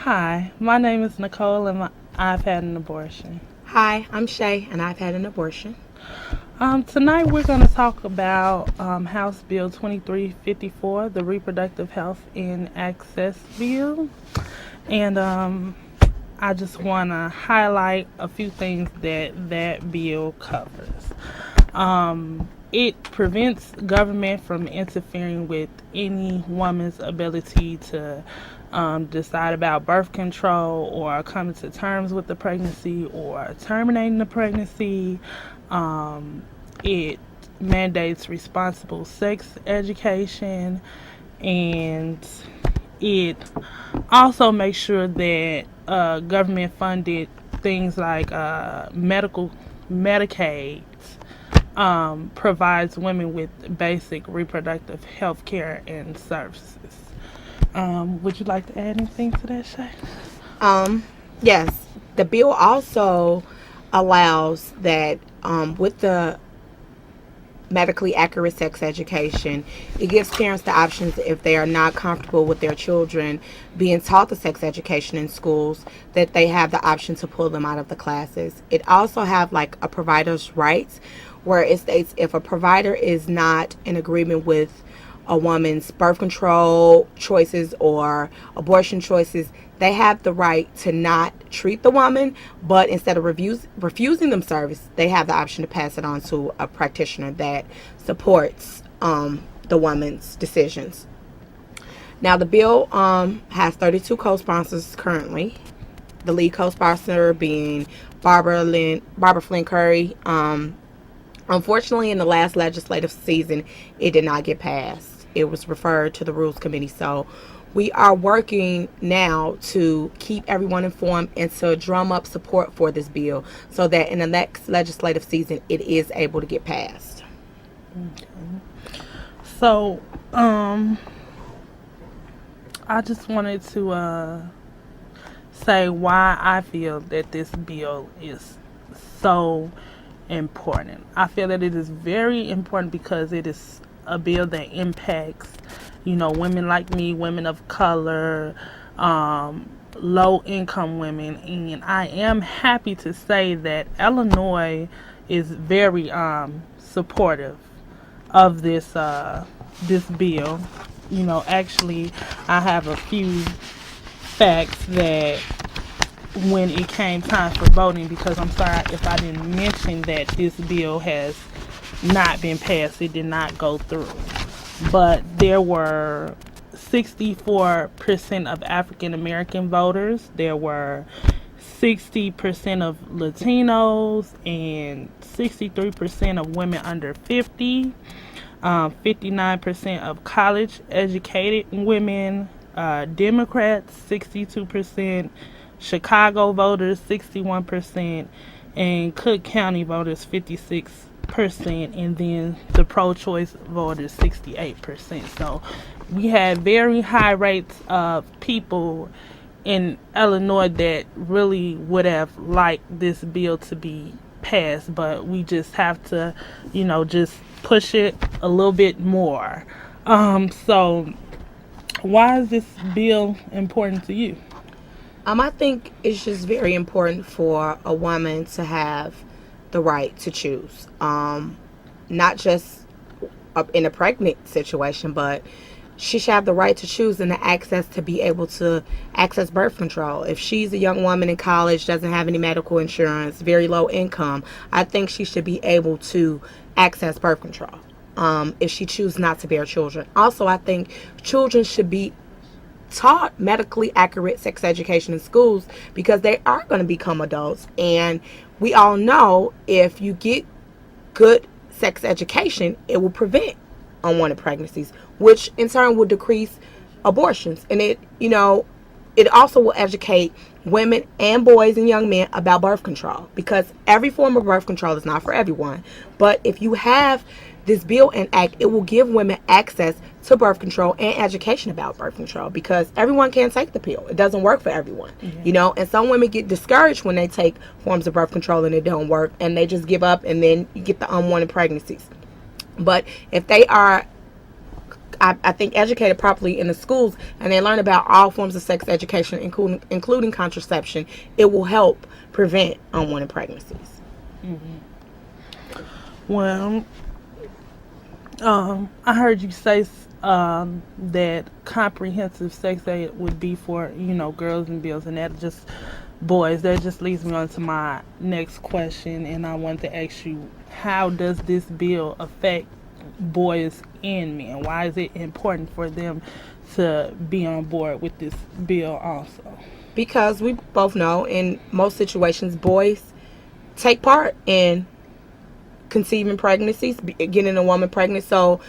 Hi, my name is Nicole and I've had an abortion. Hi, I'm Shay, and I've had an abortion. Tonight we're going to talk about House Bill 2354, the Reproductive Health and Access Bill. And I just want to highlight a few things that bill covers. It prevents government from interfering with any woman's ability to decide about birth control or coming to terms with the pregnancy or terminating the pregnancy. It mandates responsible sex education, and it also makes sure that government funded things like Medicaid provides women with basic reproductive health care and services. Would you like to add anything to that, Shay? Um, yes, the bill also allows that with the medically accurate sex education, it gives parents the options if they are not comfortable with their children being taught the sex education in schools, that they have the option to pull them out of the classes. It also have like a provider's rights, where it states if a provider is not in agreement with a woman's birth control choices or abortion choices, they have the right to not treat the woman, but instead of refusing them service, they have the option to pass it on to a practitioner that supports the woman's decisions. Now, the bill has 32 co-sponsors currently. The lead co-sponsor being Barbara Flynn Curry. Unfortunately, in the last legislative season, it did not get passed. It was referred to the Rules Committee. So we are working now to keep everyone informed and to drum up support for this bill so that in the next legislative season, it is able to get passed. Okay. So, I just wanted to say why I feel that this bill is so important. I feel that it is very important because it is a bill that impacts, women like me, women of color, low income women, and I am happy to say that Illinois is very supportive of this bill. Actually, I have a few facts that when it came time for voting, because I'm sorry if I didn't mention that this bill has not been passed. It did not go through. But there were 64% of African American voters. There were 60% of Latinos and 63% of women under 50. 59% of college educated women. Democrats, 62%. Chicago voters, 61%. And Cook County voters, 56%, and then the pro-choice voters, 68%. So we had very high rates of people in Illinois that really would have liked this bill to be passed, but we just have to, just push it a little bit more. So why is this bill important to you? I think it's just very important for a woman to have the right to choose. Not just in a pregnant situation, but she should have the right to choose and the access to be able to access birth control. If she's a young woman in college, doesn't have any medical insurance, very low income, I think she should be able to access birth control if she chooses not to bear children. Also, I think children should be taught medically accurate sex education in schools because they are going to become adults, and we all know if you get good sex education, it will prevent unwanted pregnancies, which in turn will decrease abortions. And it also will educate women and boys and young men about birth control, because every form of birth control is not for everyone. But if you have this bill and act, it will give women access to birth control and education about birth control, because everyone can't take the pill. It doesn't work for everyone, and some women get discouraged when they take forms of birth control and it don't work, and they just give up, and then you get the unwanted pregnancies. But if they are I think, educated properly in the schools, and they learn about all forms of sex education, including contraception, it will help prevent unwanted pregnancies. Well, I heard you say that comprehensive sex ed would be for, girls and boys, and that just boys. That just leads me on to my next question, and I want to ask you, how does this bill affect boys and men? Why is it important for them to be on board with this bill also? Because we both know in most situations, boys take part in conceiving pregnancies, getting a woman pregnant. So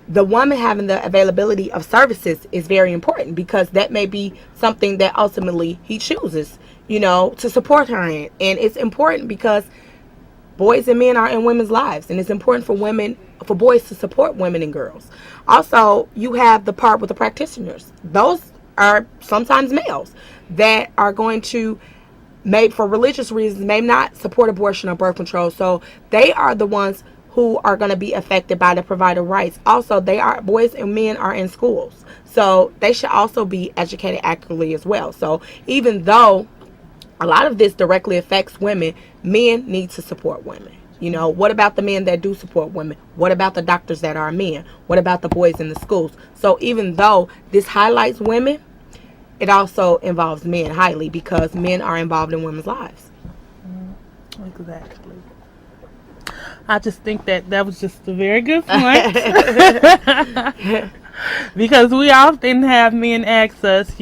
the woman having the availability of services is very important, because that may be something that ultimately he chooses, to support her in. And it's important because boys and men are in women's lives, and it's important for boys to support women and girls. Also, you have the part with the practitioners. Those are sometimes males that are going to, maybe for religious reasons, may not support abortion or birth control. So they are the ones who are going to be affected by the provider rights. Also, boys and men are in schools, so they should also be educated accurately as well. So even though a lot of this directly affects women, men need to support women. What about the men that do support women? What about the doctors that are men? What about the boys in the schools? So even though this highlights women, it also involves men highly, because men are involved in women's lives. Exactly. I just think that was just a very good point. Because we often have men ask us,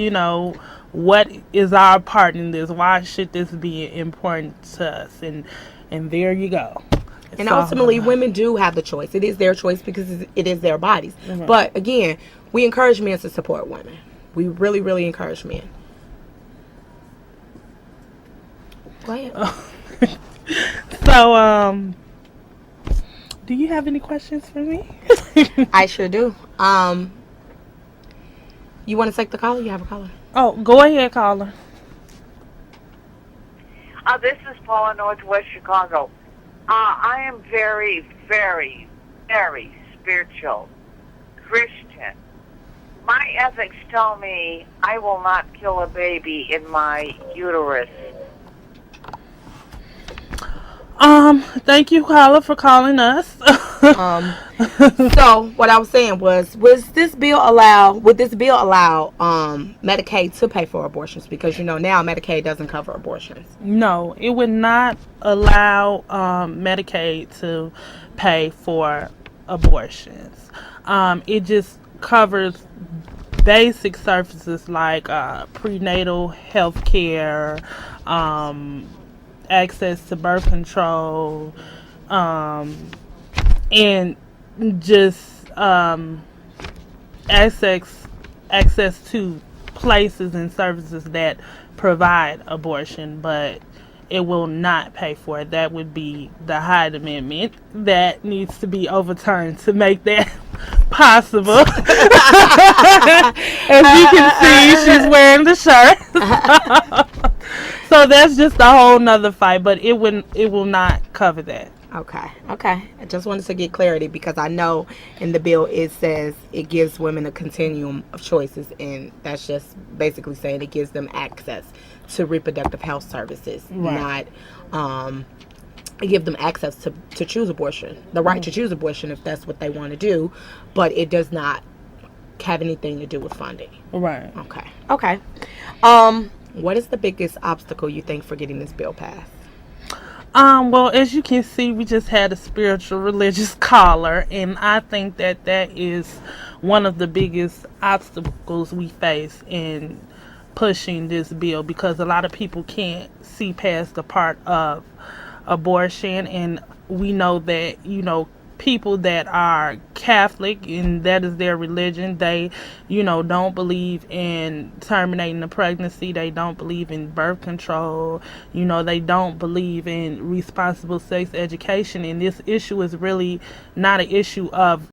what is our part in this? Why should this be important to us? And there you go. And ultimately, women do have the choice. It is their choice because it is their bodies. Mm-hmm. But again, we encourage men to support women. We really, really encourage men. Go ahead. So, do you have any questions for me? I sure do. You want to take the caller? You have a caller? Oh, go ahead, caller. This is Paula, Northwest Chicago. I am very, very, very spiritual Christian. My ethics tell me I will not kill a baby in my uterus. Thank you, caller, for calling us. So what I was saying was would this bill allow Medicaid to pay for abortions? Because now Medicaid doesn't cover abortions. No, it would not allow Medicaid to pay for abortions. It just covers basic services like prenatal health care, access to birth control, and just access to places and services that provide abortion, but it will not pay for it. That would be the Hyde Amendment that needs to be overturned to make that possible. As you can see, she's wearing the shirt. So that's just a whole nother fight, but it will not cover that. Okay. I just wanted to get clarity, because I know in the bill it says it gives women a continuum of choices, and that's just basically saying it gives them access to reproductive health services, right. Not it give them access to choose abortion, the right to choose abortion if that's what they want to do, but it does not have anything to do with funding. Right. Okay. What is the biggest obstacle you think for getting this bill passed? Well, as you can see, we just had a spiritual religious caller, and I think that is one of the biggest obstacles we face in pushing this bill, because a lot of people can't see past the part of abortion, and we know that, people that are Catholic and that is their religion, they, don't believe in terminating the pregnancy. They don't believe in birth control. They don't believe in responsible sex education. And this issue is really not an issue of